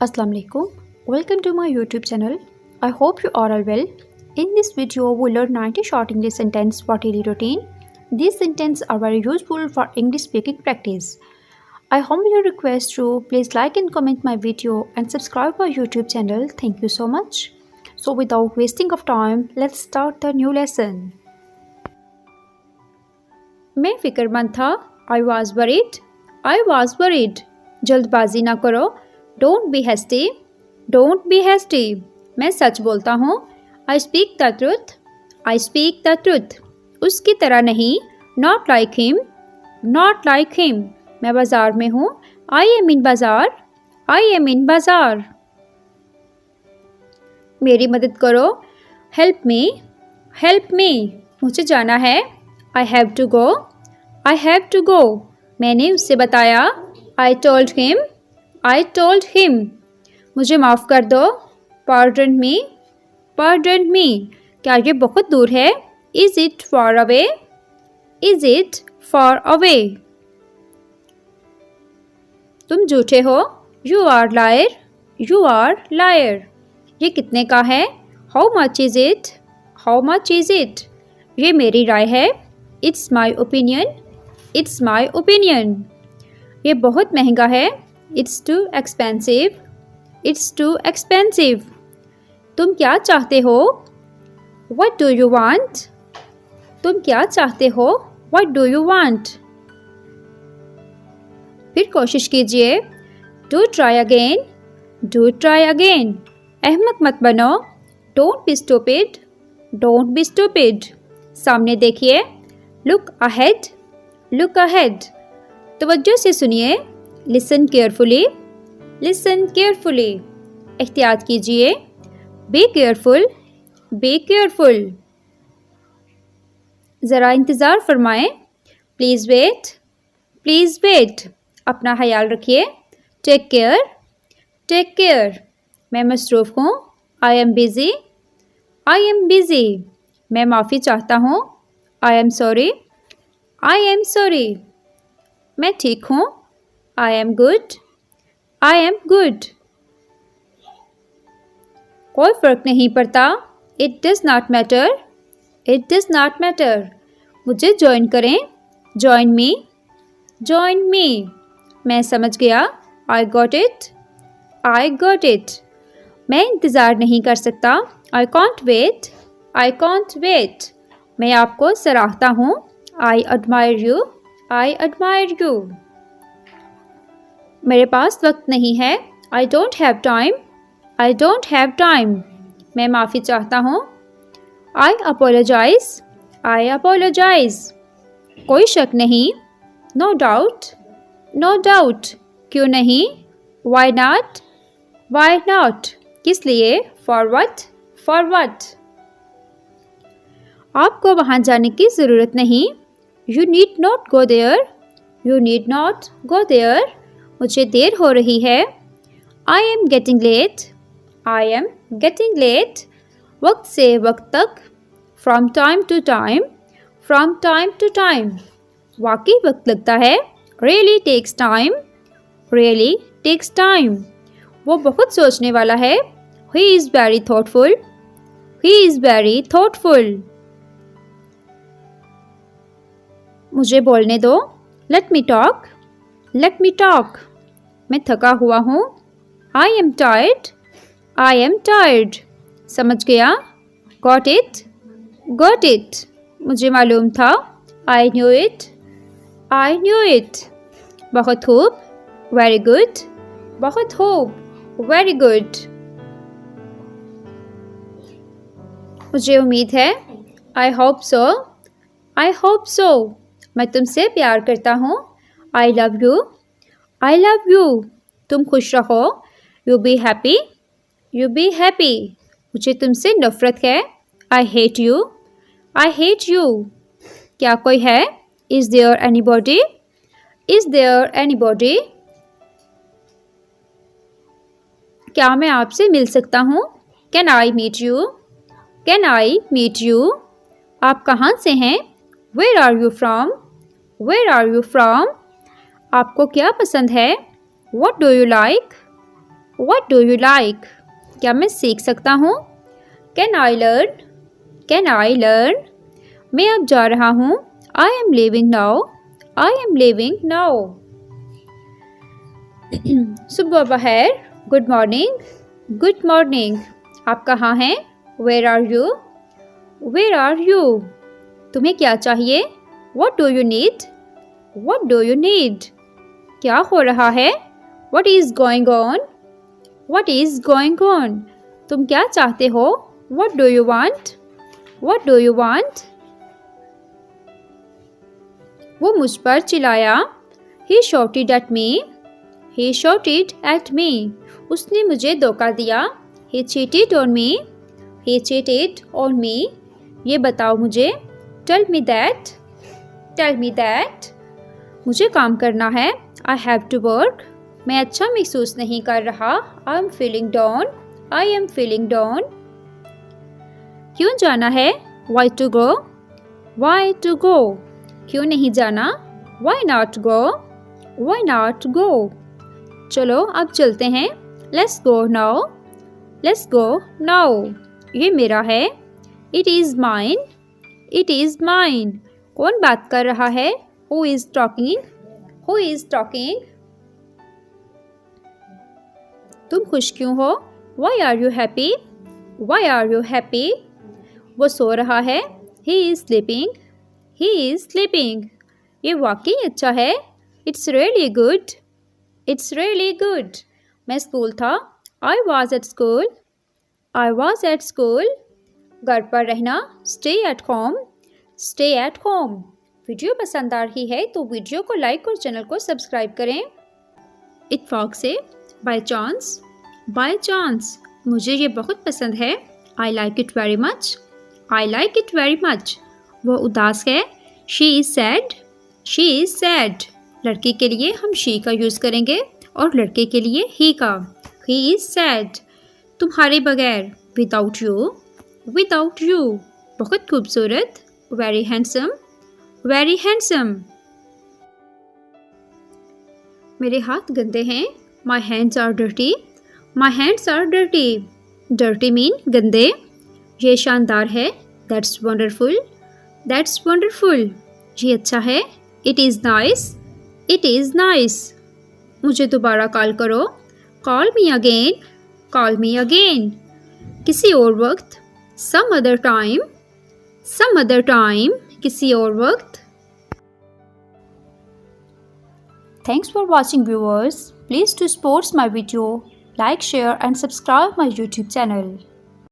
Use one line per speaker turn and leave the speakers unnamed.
Assalamu alaikum. Welcome to my YouTube channel. I hope you are all well. In this video, we'll learn 90 short English sentences for daily routine. These sentences are very useful for English speaking practice. I humbly request you please like and comment my video and subscribe my YouTube channel. Thank you so much. So without wasting of time, let's start the new lesson. मैं फिक्रमंद था. I was worried. I was worried. जल्दबाजी ना करो. Don't be hasty. Don't be hasty. मैं सच बोलता हूँ. I speak the truth. I speak the truth. उसकी तरह नहीं. Not like him. Not like him. मैं बाजार में हूँ. I am in बाजार. I am in बाजार. मेरी मदद करो. Help me. Help me. मुझे जाना है. I have to go. I have to go. मैंने उससे बताया. I told him. I told him. मुझे माफ़ कर दो. Pardon me. Pardon me. क्या ये बहुत दूर है? Is it far away? Is it far away? तुम झूठे हो. You are liar. You are liar. ये कितने का है? How much is it? How much is it? ये मेरी राय है. It's my opinion. It's my opinion. ये बहुत महंगा है. It's too expensive. It's too expensive. तुम क्या चाहते हो? What do you want? तुम क्या चाहते हो? What do you want? फिर कोशिश कीजिए. Do try again. Do try again. अहमक मत बनो. Don't be stupid. Don't be stupid. सामने देखिए. Look ahead. Look ahead. तवज्जो से सुनिए. Listen carefully. Listen carefully. एहतियात कीजिए. Be careful. Be careful. ज़रा इंतज़ार फरमाएं. Please wait. Please wait. अपना ख्याल रखिए. Take care. Take care. मैं मसरूफ़ हूँ. I am busy. I am busy. मैं माफ़ी चाहता हूँ. I am sorry. I am sorry. मैं ठीक हूँ. I am good. I am good. कोई फ़र्क नहीं पड़ता. It does not matter. It does not matter. मुझे ज्वाइन करें. Join me. Join me. मैं समझ गया. I got it. I got it. मैं इंतज़ार नहीं कर सकता. I can't wait. I can't wait. मैं आपको सराहता हूँ. I admire you. I admire you. मेरे पास वक्त नहीं है. I don't have time. I don't have time. मैं माफ़ी चाहता हूँ. I apologize. I apologize. कोई शक नहीं. No doubt. No doubt. क्यों नहीं? Why not? Why not? किस लिए? For what? For what? आपको वहाँ जाने की ज़रूरत नहीं. You need not go there. You need not go there. मुझे देर हो रही है. I am getting late. I am getting late. वक्त से वक्त तक. From time to time. From time to time. वाकई वक्त लगता है. Really takes time. Really takes time. वो बहुत सोचने वाला है. He is very thoughtful. He is very thoughtful. मुझे बोलने दो. Let me talk. Let me talk. मैं थका हुआ हूँ. I am tired. I am tired. समझ गया. Got it. Got it. मुझे मालूम था. I knew it. I knew it. बहुत खूब. Very good. बहुत खूब. Very good. मुझे उम्मीद है. I hope so. I hope so. मैं तुमसे प्यार करता हूँ. I love you. I love you. तुम खुश रहो. You be happy. You be happy. मुझे तुमसे नफ़रत है. I hate you. I hate you. क्या कोई है? Is there anybody? Is there anybody? क्या मैं आपसे मिल सकता हूँ? Can I meet you? Can I meet you? आप कहाँ से हैं? Where are you from? Where are you from? आपको क्या पसंद है? What do you like? What do you like? क्या मैं सीख सकता हूँ? Can I learn? Can I learn? मैं अब जा रहा हूँ. I am leaving now. I am leaving now. सुबह बखैर. Good morning. Good morning. आप कहाँ हैं? Where are you? Where are you? तुम्हें क्या चाहिए? What do you need? What do you need? क्या हो रहा है? What is going on? What is going on? तुम क्या चाहते हो? What do you want? What do you want? वो मुझ पर चिल्लाया. He shouted at me. He shouted at me. उसने मुझे धोखा दिया. He cheated on me. He cheated on me. ये बताओ मुझे. Tell me that. Tell me that. मुझे काम करना है. I have to work. मैं अच्छा महसूस नहीं कर रहा. I am feeling down. I am feeling down. क्यों जाना है? Why to go? Why to go? क्यों नहीं जाना? Why not go? Why not go? चलो अब चलते हैं. Let's go now. Let's go now. ये मेरा है. It is mine. It is mine. कौन बात कर रहा है? Who is talking? Who is talking? तुम खुश क्यों हो? Why are you happy? Why are you happy? वो सो रहा है. He is sleeping. He is sleeping. ये वाकई अच्छा है. It's really good. It's really good. मैं स्कूल था. I was at school. I was at school. घर पर रहना. Stay at home. Stay at home. Video पसंद आ रही है तो वीडियो को लाइक और चैनल को सब्सक्राइब करें. इत्तेफाक से. By chance. By chance. मुझे ये बहुत पसंद है. I like it very much. I like it very much. वो उदास है. She is sad. She is sad. लड़की के लिए हम शी का यूज़ करेंगे और लड़के के लिए ही का. He is sad. तुम्हारे बगैर. Without you. Without you. बहुत खूबसूरत. Very handsome. Very handsome. मेरे हाथ गंदे हैं. My hands are dirty. My hands are dirty. Dirty mean गंदे. ये शानदार है. That's wonderful. That's wonderful. ये अच्छा है. It is nice. It is nice. मुझे दोबारा कॉल करो. Call me again. Call me again. किसी और वक्त. Some other time. Some other time. किसी और वक्त. Thanks for watching viewers. Please to support my video, like, share and subscribe my YouTube channel.